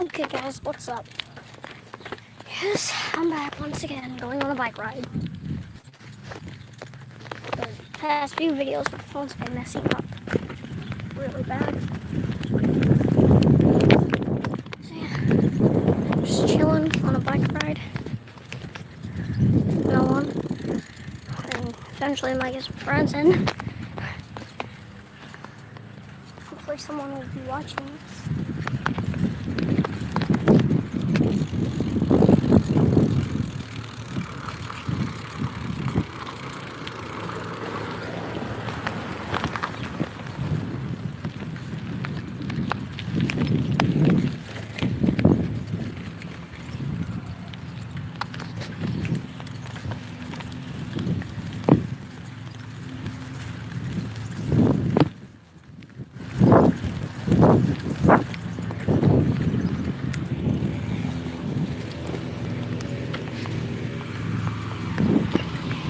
Okay guys, what's up? Yes, I'm back once again, going on a bike ride. The past few videos, my phone's been messing up really bad. So yeah, just chilling on a bike ride. No one. And eventually I might get some friends in. Hopefully someone will be watching this.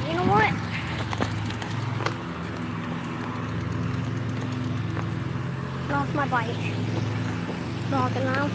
You know what? I'm off my bike. Walking now.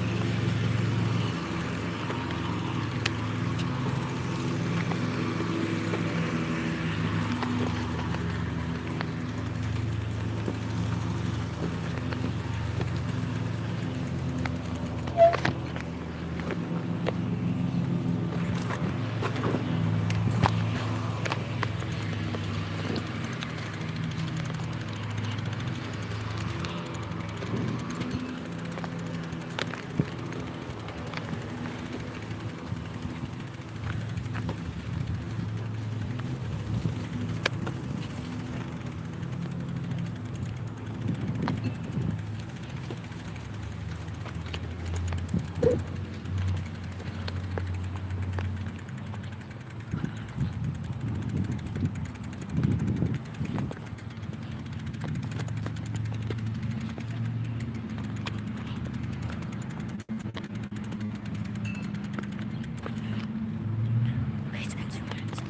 Wait, that's 2 minutes.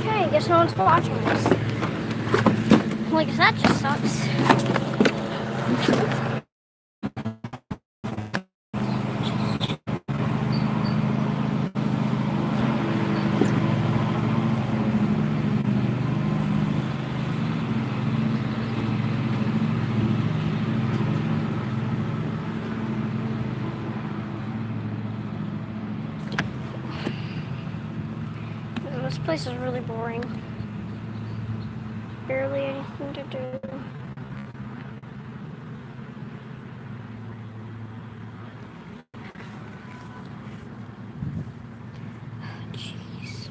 Okay, guess no one's watching this. Like, that just sucks. This place is really boring. Barely anything to do. Jeez.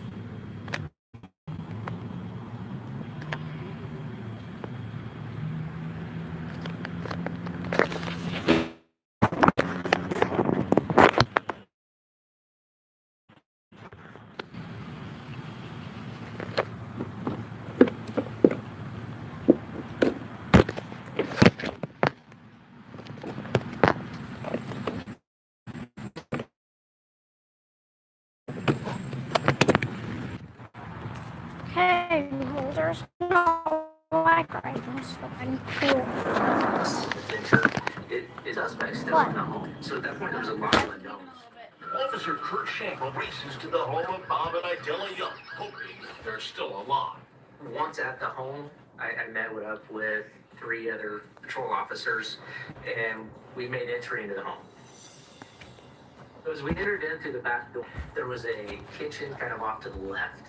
Hey, well, there's no bike riding, so I'm cool. Is suspect still in the home? So at that point, there was a lot of unknowns. Officer Kurt Shank races to the home of Bob and Idella Young, hoping they're still alive. Once at the home, I met up with 3 other patrol officers, and we made entry into the home. As we entered in through the back door, there was a kitchen kind of off to the left.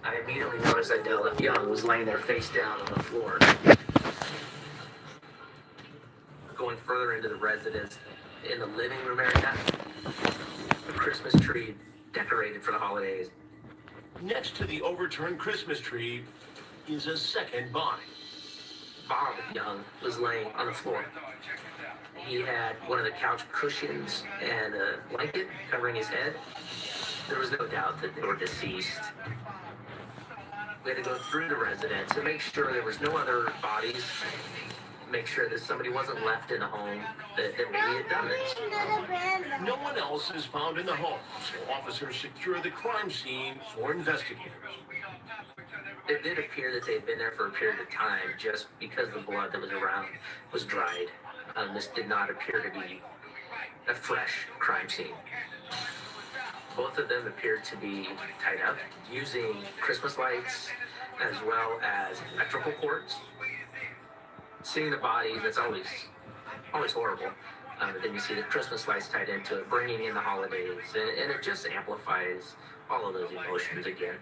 I immediately noticed Idella Young was laying there face down on the floor. Going further into the residence, in the living room area, a Christmas tree decorated for the holidays. Next to the overturned Christmas tree is a second body. Bob Young was laying on the floor. He had one of the couch cushions and a blanket covering his head. There was no doubt that they were deceased. We had to go through the residence to make sure there was no other bodies, make sure that somebody wasn't left in the home, that we had done this. No one else is found in the home, so officers secure the crime scene for investigators. It did appear that they had been there for a period of time just because the blood that was around was dried. This did not appear to be a fresh crime scene. Both of them appeared to be tied up using Christmas lights as well as electrical cords. Seeing the body, that's always horrible. Then you see the Christmas lights tied into it, bringing in the holidays, and it just amplifies all of those emotions again.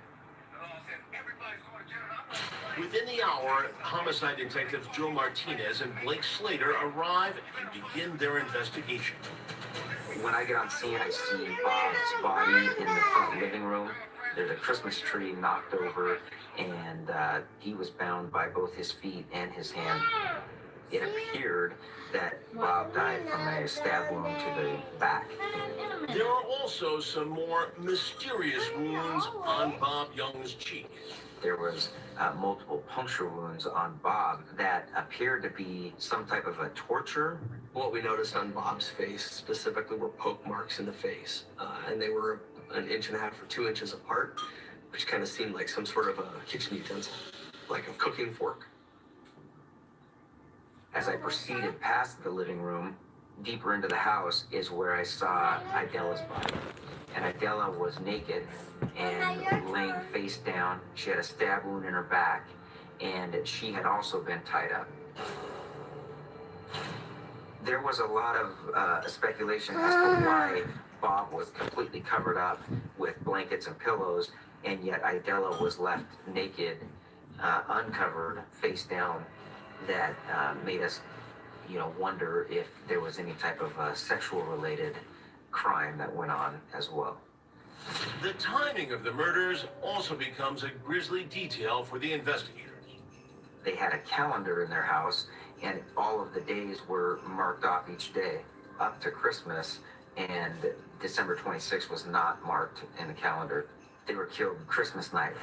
Within the hour, homicide detectives Joe Martinez and Blake Slater arrive and begin their investigation. When I get on scene, I see Bob's body in the front living room. There's a Christmas tree knocked over, and he was bound by both his feet and his hand. It appeared that Bob died from a stab wound to the back. There are also some more mysterious wounds on Bob Young's cheek. There was multiple puncture wounds on Bob that appeared to be some type of a torture. What we noticed on Bob's face specifically were poke marks in the face, and they were 1.5 inches or 2 inches apart, which kind of seemed like some sort of a kitchen utensil, like a cooking fork. As I proceeded past the living room, deeper into the house is where I saw Idella's body. And Idella was naked and laying face down. She had a stab wound in her back, and she had also been tied up. There was a lot of speculation as to why Bob was completely covered up with blankets and pillows, and yet Idella was left naked, uncovered, face down. That made us, wonder if there was any type of sexual-related crime that went on as well. The timing of the murders also becomes a grisly detail for the investigators. They had a calendar in their house, and all of the days were marked off each day up to Christmas, and December 26th was not marked in the calendar. They were killed Christmas night.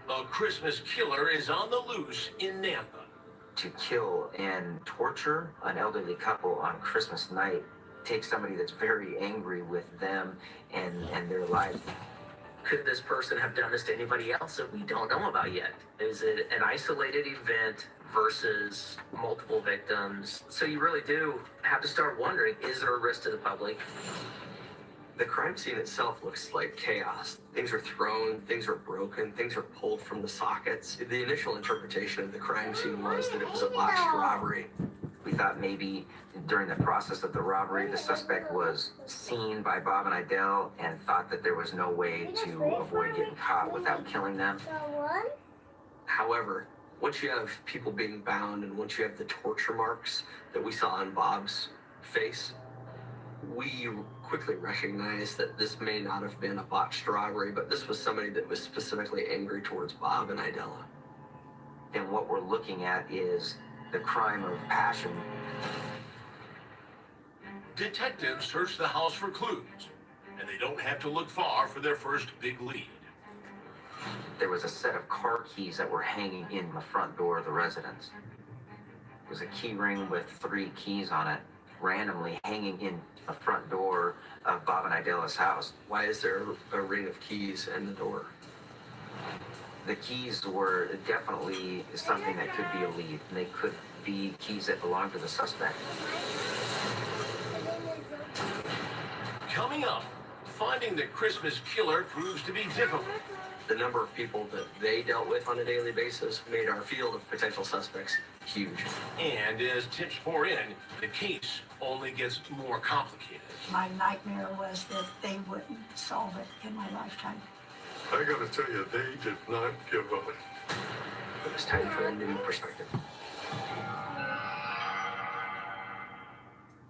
A Christmas killer is on the loose in Nampa. To kill and torture an elderly couple on Christmas night takes somebody that's very angry with them and their lives. Could this person have done this to anybody else that we don't know about yet? Is it an isolated event versus multiple victims? So you really do have to start wondering, is there a risk to the public? The crime scene itself looks like chaos. Things are thrown, things are broken, things are pulled from the sockets. The initial interpretation of the crime scene was that it was a botched robbery. We thought maybe during the process of the robbery, the suspect was seen by Bob and Idella and thought that there was no way to avoid getting caught without killing them. However, once you have people being bound and once you have the torture marks that we saw on Bob's face, we quickly recognized that this may not have been a botched robbery, but this was somebody that was specifically angry towards Bob and Idella. And what we're looking at is the crime of passion. Detectives search the house for clues, and they don't have to look far for their first big lead. There was a set of car keys that were hanging in the front door of the residence. It was a key ring with 3 keys on it, randomly hanging in the front door of Bob and Idella's house. Why is there a ring of keys in the door? The keys were definitely something that could be a lead. They could be keys that belong to the suspect. Coming up, finding the Christmas killer proves to be difficult. The number of people that they dealt with on a daily basis made our field of potential suspects huge. And as tips pour in, the case only gets more complicated. My nightmare was that they wouldn't solve it in my lifetime. I gotta tell you, they did not give up. It was time for a new perspective.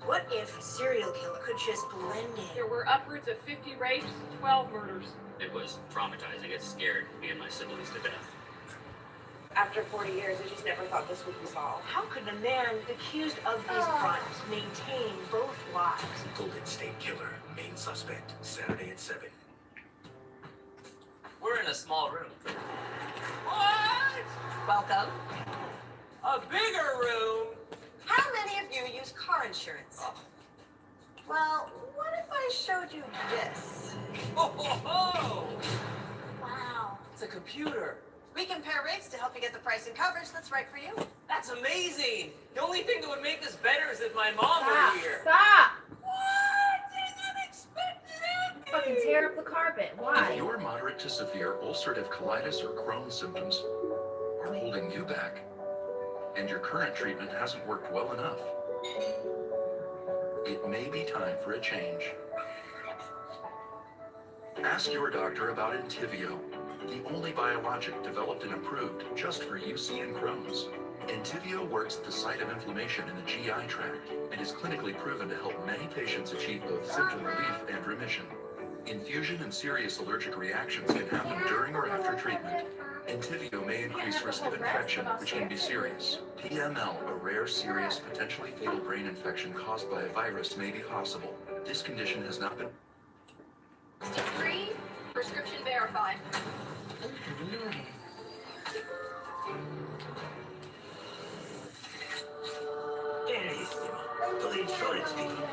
What if a serial killer could just blend in? There were upwards of 50 rapes, 12 murders. It was traumatizing. It scared me and my siblings to death. After 40 years, I just never thought this would be solved. How could a man accused of these crimes maintain both lives? Golden State Killer, main suspect, Saturday at 7. We're in a small room. What? Welcome. A bigger room? How many of you use car insurance? Oh. Well, what if I showed you this? Ho, ho, ho! Wow. It's a computer. We compare rates to help you get the price and coverage that's right for you. That's amazing. The only thing that would make this better is if my mom were here. Stop! What? Didn't expect it. Fucking tear up the carpet. Why? If your moderate to severe ulcerative colitis or Crohn's symptoms are holding you back, and your current treatment hasn't worked well enough, it may be time for a change. Ask your doctor about Entyvio, the only biologic developed and approved just for UC and Crohn's. Entyvio works at the site of inflammation in the GI tract and is clinically proven to help many patients achieve both symptom relief and remission. Infusion and serious allergic reactions can happen during or after treatment. Entyvio may increase risk of infection, which can be serious. PML, a rare, serious, potentially fatal brain infection caused by a virus, may be possible. This condition has not been... Free, prescription verified. The insurance people.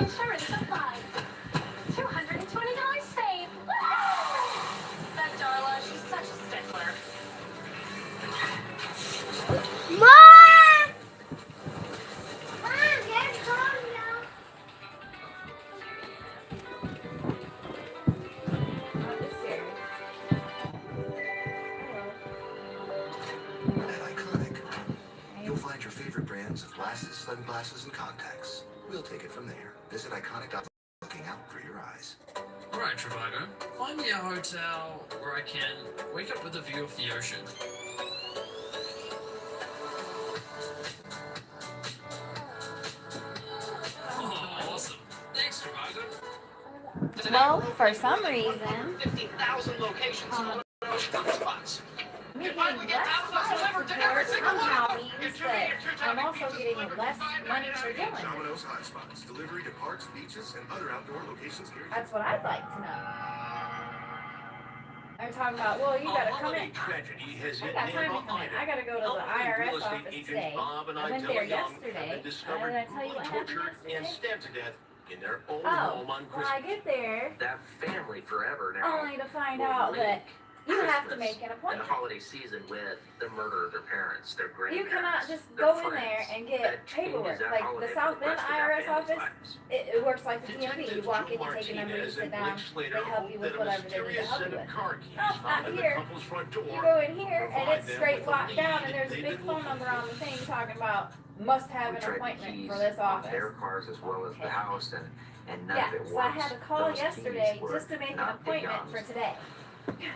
Insurance applied. $220 saved. That Darla, she's such a stickler. Mom! Mom, get home now. At Iconic, you'll find your favorite brands of glasses, sunglasses, and contacts. We'll take it from there. Visit Iconic.com, looking out for your eyes. Alright, Trivago, find me a hotel where I can wake up with a view of the ocean. Oh, awesome. Thanks, Trivago. Well, for some reason, 50,000 locations on those spots. I'm getting less support somehow means that I'm also getting less money for doing it. Domino's Hotspots, delivery to parks, beaches, and other outdoor locations near you. That's what I'd like to know. I'm talking about, well, you gotta come in. Tragedy has I hit got time to Napa come in. Island. I gotta go to the Elderly real IRS estate office agents today. Bob and I went Idella there Young have yesterday. been discovered Did I tell you what happened tortured and yesterday? stabbed to death in their own Oh, home on well, I Christmas. get there That family forever now. only to find will out link that you have to Christmas make an and the appointment. holiday season with the murder of their parents, their You grandparents. cannot just their go in friends. there and get That changes paperwork. that Like holiday the for South Bend rest of that IRS family's office, lives. it works like the DMV. You Detectives walk in, Joe you take a number, you Martinez sit and down, Blake Slater they help hope you with that a whatever they need to mysterious help set you of with. car keys No, found not at the here. couple's front door. You go in here and provide it's them straight with a locked down, and lead there's a they've big been phone looking number for. on the thing talking about must have We an tried the appointment keys for this on office. their cars as well as the house, and none Yeah, of it so I works. had to call Those yesterday keys were just to make an not appointment Big for John's. today.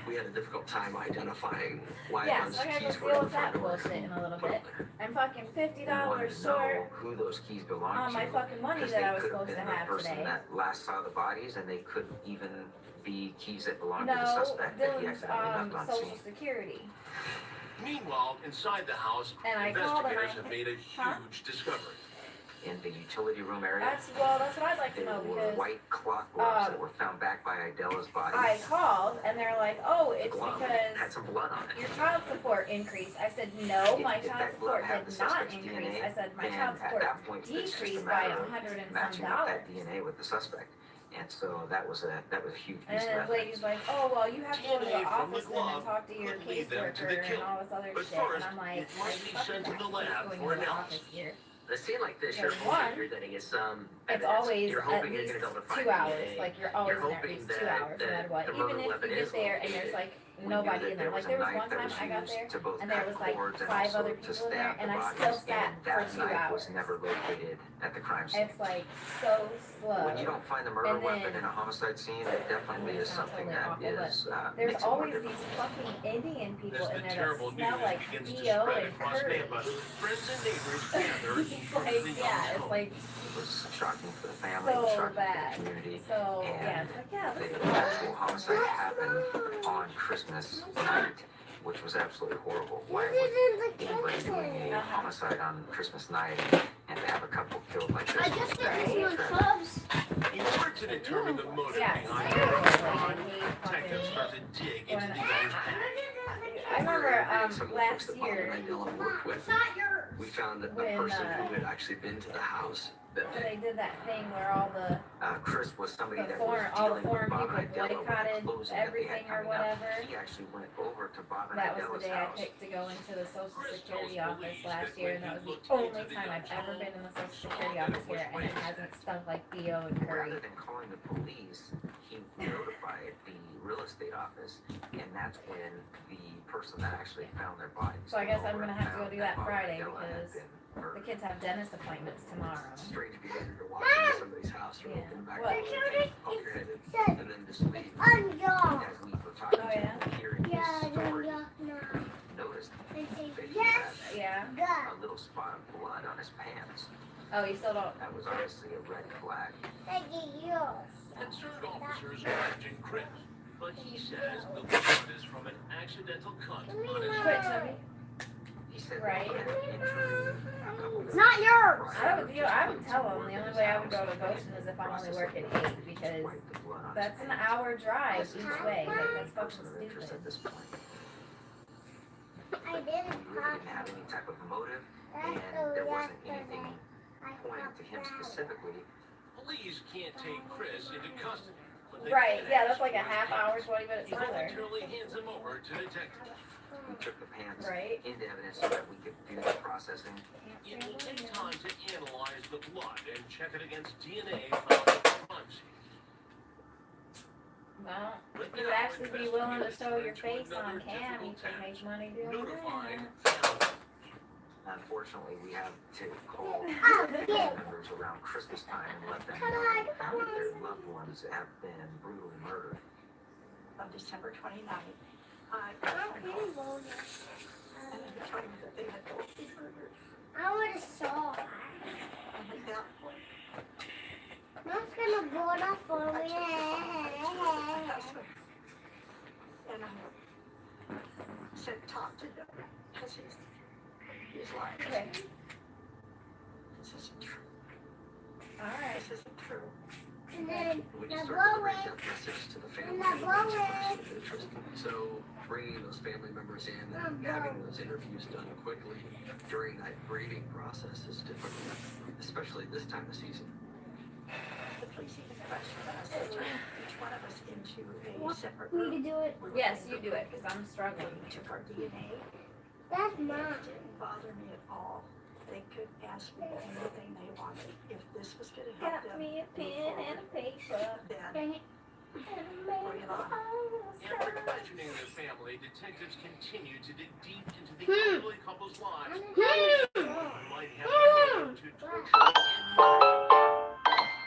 We had a difficult time identifying why Yeah, those so I gotta keys go were deal in the with front that door. bullshit in a little Put bit. them there. I'm fucking We wanted $50 to know short who those keys belonged on to. my fucking money Because that they I was could have supposed to been the have person today. that last saw the bodies, and they could even be keys that belonged to the No, suspect that he Dylan's accidentally left on social scene. security. Meanwhile, inside the house, And I called and investigators have made a Huh? huge discovery. In the utility room area, That's what I'd like to there know were because white cloth gloves um, that were found back by Idela's body. I called and they're like, oh, The it's glove because had some blood on it. your child support increased. I said, no, my If child that glove support had the did not suspect's increase. DNA, I said, my then child at support that point, it's just a decreased by matter of $100 and some matching up dollars. that DNA with the suspect. And so that was a huge And piece then of the lady's like, oh, well, you have to go to the DNA from the office and then glove talk to your would lead them to the caseworker and killer. all this other But shit. first, And I'm like, it must be sent to the lab going for to the analysis. office here. a scene like this. Because You're one, hoping you're going to get some It's evidence. always You're at hoping you're least going to be able to find 2 hours. DNA. Like you're always You're in there at hoping least that 2 hours, no matter what. the Even murder if weapon you get is there and located. there's like We knew nobody that in there. was Like a there was knife one that time was I got used there to both and there cut was like cords and 5 also other to people in there stab the and I bodies. still sat And for that 2 knife hours. was never located at the crime scene. It's like so slow. When you don't find the murder And weapon then- in a homicide scene, it definitely is Sounds something totally that awful, is There's makes it more always these difficult. fucking Indian people As in the there terrible that smell news like begins to BO spread and across curry. Nampa, friends and neighbors gather It's in front of like, the yeah, young it's home. like It was shocking for the family, it was so shocking bad. for the community. So, yeah, And it's like, yeah, this is the actual homicide happened on Christmas night, which was absolutely horrible. Why would anybody doing a homicide on Christmas night and have a couple killed like this? I just got Right. these my clubs. In order to determine the motive Yeah, behind it's the terrible. crime, Like, he detectives fucking- start to dig into when the young's past. I remember Some of the folks last that Bob and I year deal and work with, It's not yours. we found a When, person who had actually been to the house that when day. they did that thing where all the Chris was somebody that was all the dealing with foreign Bob people and Idella with the boycotted closing that they had everything or coming up. whatever. He actually went over to Bob and That was Idella's the day I house. picked to go into the Social Chris Security tells office police last that year, when and that he was looked the only into the time I've young ever home, been in the Social saw Security that it office was here, and it raised. hasn't stunk like BO and Rather curry. than calling the police, he notified the real estate office, and that's when the person that actually found their body. So I guess I'm over gonna and have to go found do that Bob Friday Idella had because been the murdered. kids have dentist appointments tomorrow. Strange behavior to walk into somebody's house or Yeah. open the back What? door and poke your head in, and then just leave. I'm young. As we were talking Oh, to yeah? him, hearing Yeah, his I'm story, young now. noticed And say that he yes, had Yeah. go. a little spot of blood on his pants. Oh, you still don't. That was obviously a red flag. Take it yours. Concerned officers questioned Chris, but he says the blood is from an accidental cut on his Quit, Chubby. He said Right. that he had an injury a couple It's not days yours. prior, I would just tell doing them some the only work way in I would his go to house. Goshen is if I'm only Process working of blood, 8 he just because wiped the blood on that's his an pants. hour drive This is each not way. Like a that's fucking person of interest stupid. at this point. I We didn't really pop didn't have any type of motive, That's and the there wasn't yesterday. anything I pointing popped to him that. specifically. Police can't take Chris into custody. But they Right, can yeah, ask that's like a for his half pants. hour, 20 minutes He further. voluntarily hands him over to detectives. We took the pants Right. into evidence so that we could do the processing. It will take time to analyze the blood and check it against DNA found at the crime scene. Well, But if you would now actually be willing to show your investigators face turn to on another cam, you difficult can make task, money doing notifying that. family. Unfortunately, we have to call Oh, family yeah. members around Christmas time and let them Come know on, that come on. their loved ones have been brutally murdered. On December 29th, I I got a don't phone really call want it. and they told me that they had both been murdered. I want a saw. And at that point, Mom's gonna blow it up for I me. took the phone to my husband and I said, talk to them because he's lying. Okay. This isn't true. Alright. This isn't true. And then We the just blow started delivering it. that message to the family And the blow members it. of interest. So bringing those family members in and having those interviews done quickly during that grieving process is difficult, especially this time of season. The police even questioned us. They turned each one of us into a What? separate Me to room. do it. We were Yes, in you the do it, room. because I'm struggling. They took our DNA. That's It mine. didn't bother me at all. They could ask me anything they wanted. If this was going to help Got them, me a pen and a paper. then Dang it. bring it on. After questioning the family, detectives continue to dig deep into the Hmm. elderly couple's lives. Hmm. Who might have been to torture and murder.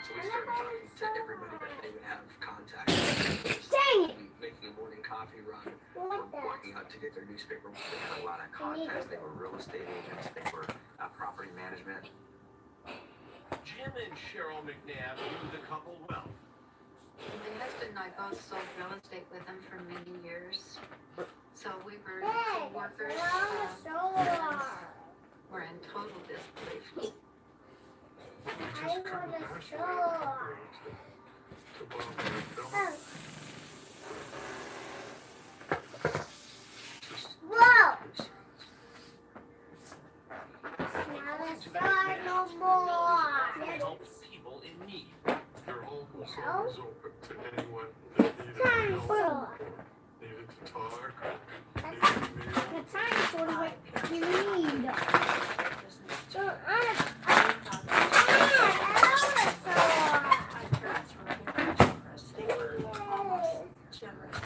So we started talking to everybody that they would have contact with. Dang it. Making a morning coffee run, What the? walking out to get their newspaper. They had a lot of contacts. They were real estate agents. They were property management. Jim and Cheryl McNabb knew the couple well. My husband and I both sold real estate with him for many years. So we were Hey, co-workers. I'm a solar. We're in total disbelief. I want a solar. Oh. Whoa! Not a star no more. Help people in need. Your home was No. sold generous.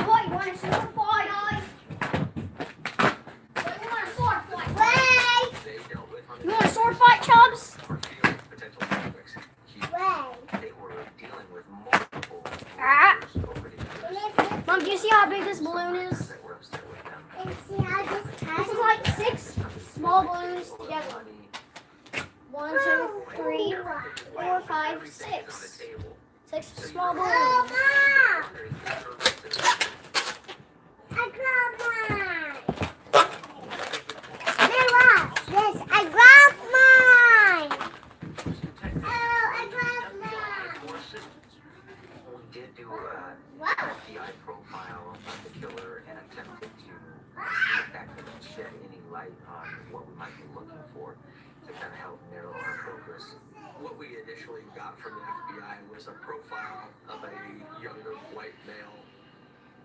What, you want a sword fight, guys? You want a sword fight? Wait! They dealt with on You want a sword fight, Chubbs? or few potential conflicts. They were dealing with multiple Ah. rulers over the years Mom, do you see how big this balloon is? that were upset with them. This is like 6 small balloons together. 1, 2, 3, 4, 5, 6. 6 small balloons. We did do a FBI profile of the killer and attempted to see if that could shed any light on what we might be looking for to kind of help narrow our focus. What we initially got from the FBI was a profile of a younger white male.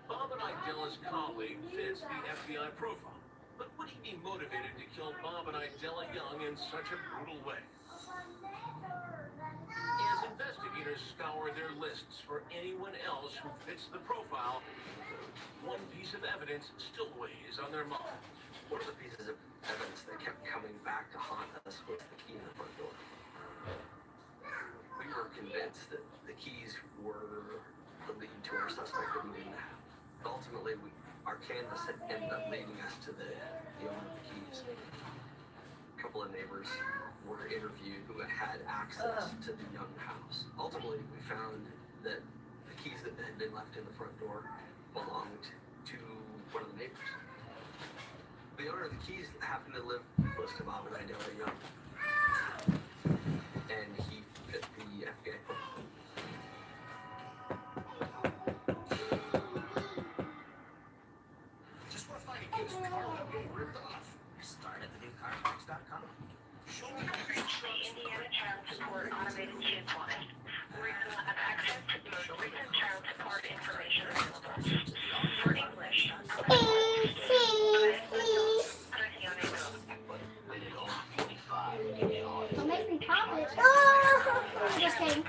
Bob and Idela's colleague fits the FBI profile. But would he be motivated to kill Bob and Idella Young in such a brutal way? As investigators scour their lists for anyone else who fits the profile, one piece of evidence still weighs on their mind. One of the pieces of evidence that kept coming back to haunt us was the key in the front door. We were convinced that the keys were the lead to our suspect that we didn't have. Ultimately, our canvas had ended up leading us to the owner of the keys. A couple of neighbors were interviewed who had access to the Young house. Ultimately, we found that the keys that had been left in the front door belonged to one of the neighbors. The owner of the keys happened to live close to Bob and Idella Young. And he fit the FBI profile. Just want to find a used car without getting ripped off. Start at thenewcarsbox.com. Show me The Indiana Child Support Automated Kids Line. We have access to the most recent child support information available. For English, Don't make me pop it. Oh! Just kidding.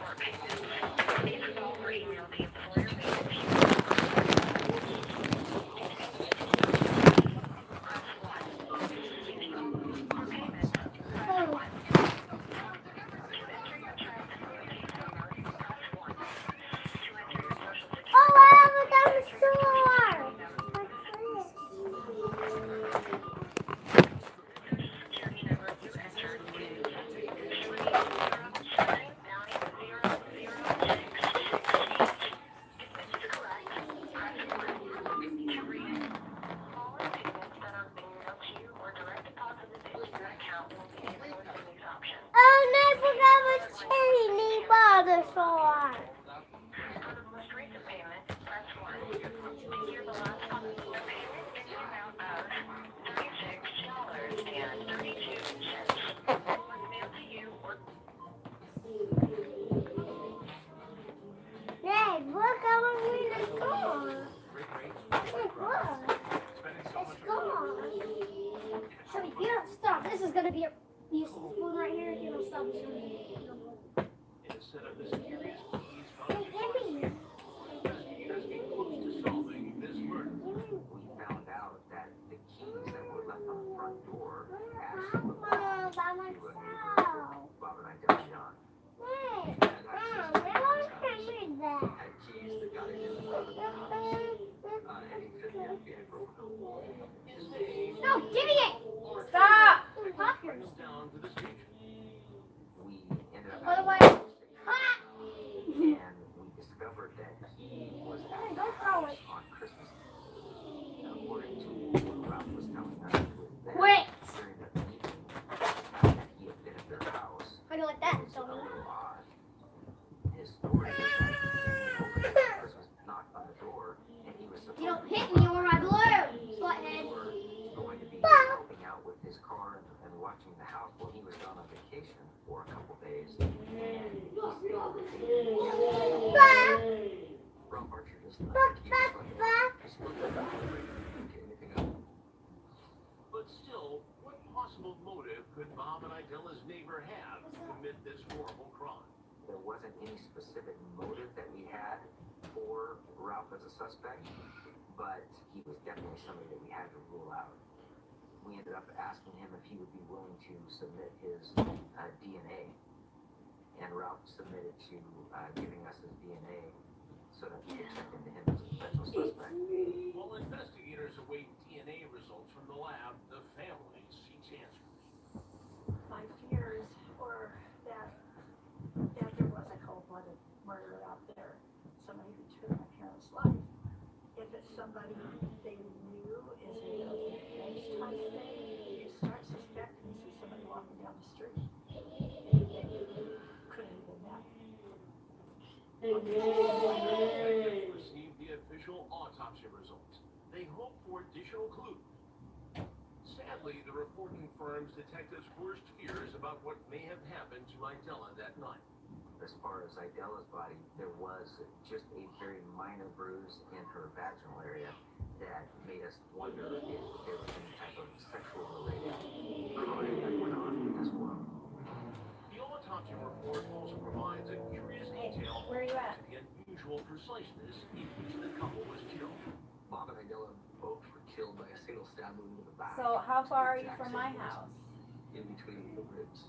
Oh, I have a dinosaur! Oh, no, I forgot a tiny dinosaur. Dad, look, I'm in the store. Look, it's gone. So if you don't stop, this is gonna be a. You see this balloon right here? If you don't stop, it's gonna be. Instead of mysterious keys Hey, found give me. investigators get close to solving this murder. We found out that the keys that were left on the front door actually Mom, by myself. Bob and Idella Young Hey, had Mom, access I want to read that. had keys that got into the front of the house. And he fit the FBI profile. His name No, give me it. Stop. Pop yours. down to the station. We ended up By the way. and we discovered that he was at the Don't throw house it. on Christmas Eve. According to what Ralph was telling us, he was there Quit. during the evening that he had been at their house. I go like that, It was a don't you? little odd. His story was that he opened up Christmas, knocked on the door, and he was supposed You don't to hit me or my balloon, butthead. going to be helping out with his car and watching the house while he was gone on vacation for a couple days. And he stayed with Ralph Archer just thought he was anything else. But still, what possible motive could Bob and Idella's neighbor have to commit this horrible crime? There wasn't wasn't any specific motive that we had for Ralph as a suspect, but he was definitely somebody that we had to rule out. We ended up asking him if he would be willing to submit his DNA, and Ralph submitted to giving us his DNA so that we could check into him as a potential suspect. While investigators await DNA results from the lab, the family seeks answers. My fears were that there was a cold-blooded murderer out there, somebody who took my parents' life. If it's somebody they knew, is it a ghost type thing? You start suspecting, you see somebody walking down the street. It couldn't have been that. Detectives received the official autopsy results. They hope for additional clues. Sadly, the report confirms detectives' worst fears about what may have happened to Idella that night. As far as Idella's body, there was just a very minor bruise in her vaginal area that made us wonder if there was any type of sexual related crime that went on as well. The autopsy report also provides a curious detail Where are you at? to the unusual preciseness in which the couple was killed. Bob and Idella both were killed by a single stab wound to the back. So how far are you from my house? In between the ribs.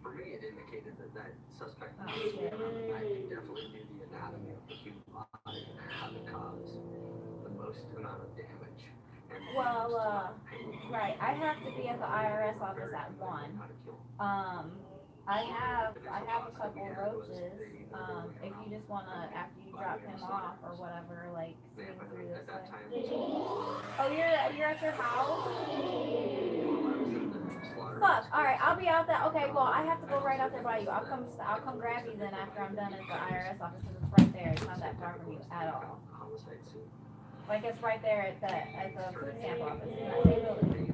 For me, it indicated that that suspect Oh, was shit. I definitely knew the anatomy of the human body and how to cause the most amount of damage. And Well, right, I have to be at the IRS office at 1. I have a couple roaches. If you just wanna, after you drop him off or whatever, like swing through this way. Oh, you're at your house? Fuck. All right, I'll be out there. Okay, well, I have to go right out there by you. I'll come grab you then after I'm done at the IRS office because it's right there. It's not that far from you at all. Like it's right there at the food stamp office in that same building.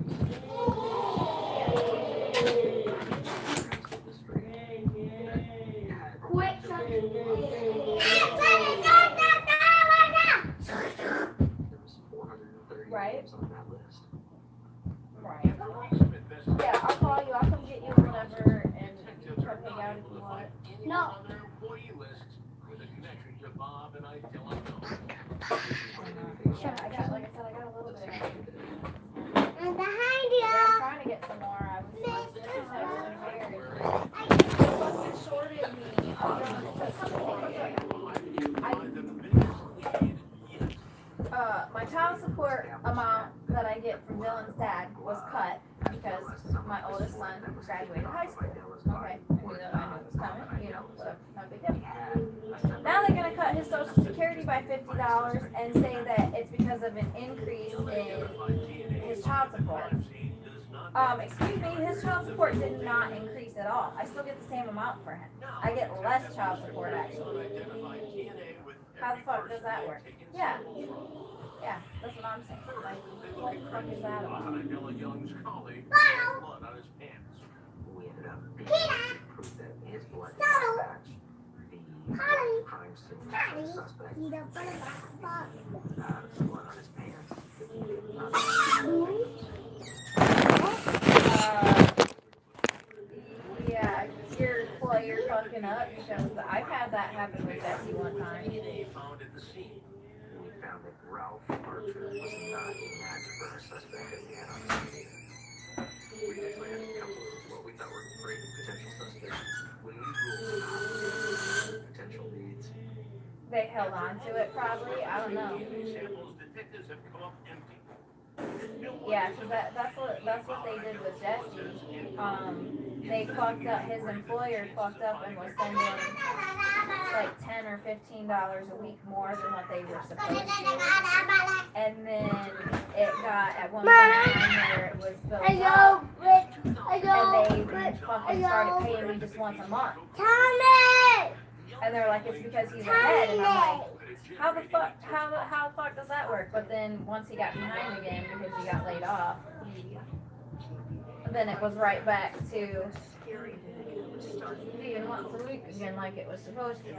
Quick, Right. Right. Yeah, I'll call you. I'll come get you whenever and come hang out if you want. No. On their employee list with a connection to Bob and Idella. Yeah, I got a little bit. I'm behind you. I'm trying to get some more. I was fucking shorted me. My child support amount that I get from Dylan's dad was cut because my oldest son graduated high school. Okay, I knew it was coming, whatever, no big deal. Now they're gonna cut his social security by $50 and say that it's because of an increase in his child support. Excuse me, his child support did not increase at all. I still get the same amount for him. I get less child support actually. How the fuck does that work? Yeah. Yeah, that's what I'm saying. Like, what the fuck is that about? Idella Young's colleague had blood on his pants. We ended up being able to prove that his blood matched the crime scene of the suspect. Blood on his pants. Yeah, you're fucking up because I've had that happen with Jesse one time. DNA found at the scene. We found that Ralph Archer was not a match for our suspect that we had on the scene. We actually had a couple of what we thought were great potential suspects. When we ruled out potential leads, They held on to it probably. I don't know. DNA samples detectives have come up empty. Yeah, because that's what they did with Jesse. They fucked up. His employer fucked up and was sending like $10 or $15 a week more than what they were supposed to. And then it got at one point in time where it was built up, and they fucking started paying me just once a month. And they're like, it's because he's ahead, and I'm like, how the fuck does that work? But then once he got behind again because he got laid off, then it was right back to being once a week again like it was supposed to be.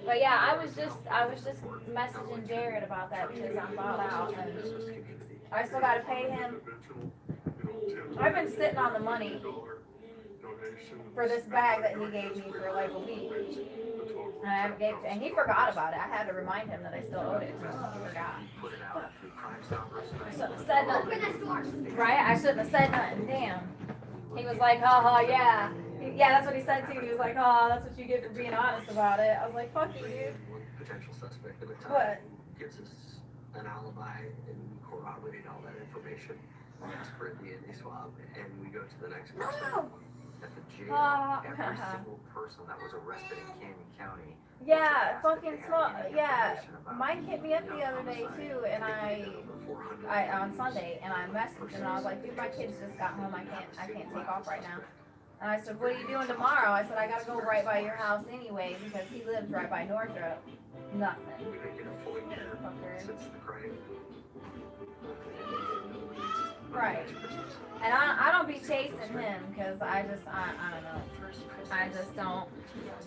But yeah, I was just messaging Jared about that because I'm bought out and I still gotta pay him. I've been sitting on the money for this bag that he gave me for like a week. And I haven't gave it to, and he forgot about it. I had to remind him that I still owed it to him. He forgot. I shouldn't have said nothing. Right? I shouldn't have said nothing. Damn. He was like, haha, yeah. Yeah, that's what he said too. He was like, oh, that's what you get for being honest about it. I was like, fuck you, dude. Potential suspect at the time What? gives us an alibi and we corroborate all that information. We ask for a DNA swab and we go to the next person. At the jail, every single person that was arrested in Canyon County. Yeah, fucking small. Yeah, Mike hit me up the other day too, and I on Sunday, and I messaged him, and I was like, dude, my kids just got home. I can't take off right now. And I said, what are you doing tomorrow? I said, I gotta go right by your house anyway because he lives right by Northrop. Nothing. Right. And I don't be chasing him because I don't know. I just don't.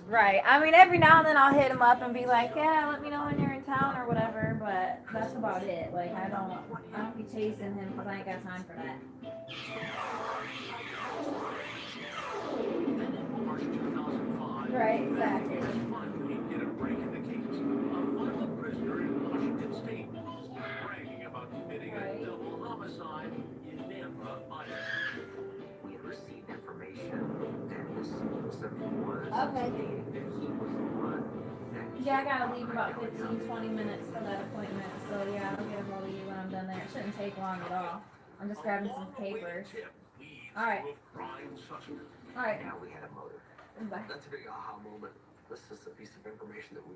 Right. I mean, every now and then I'll hit him up and be like, yeah, let me know when you're in town or whatever, but that's about it. Like, I don't be chasing him because I ain't got time for that. Right, exactly. Get a break in the case. A violent prisoner in Washington State bragging about committing a double homicide in Nampa, Iowa. We had received information that this specific was Okay. that he was the one that Yeah, I gotta leave about 15-20 minutes for that appointment, so yeah, I'll get a hold of you when I'm done there. It shouldn't take long at all. I'm just grabbing some papers. Alright. Alright. now we had a motive. Bye. That's a big aha moment. This is a piece of information that we've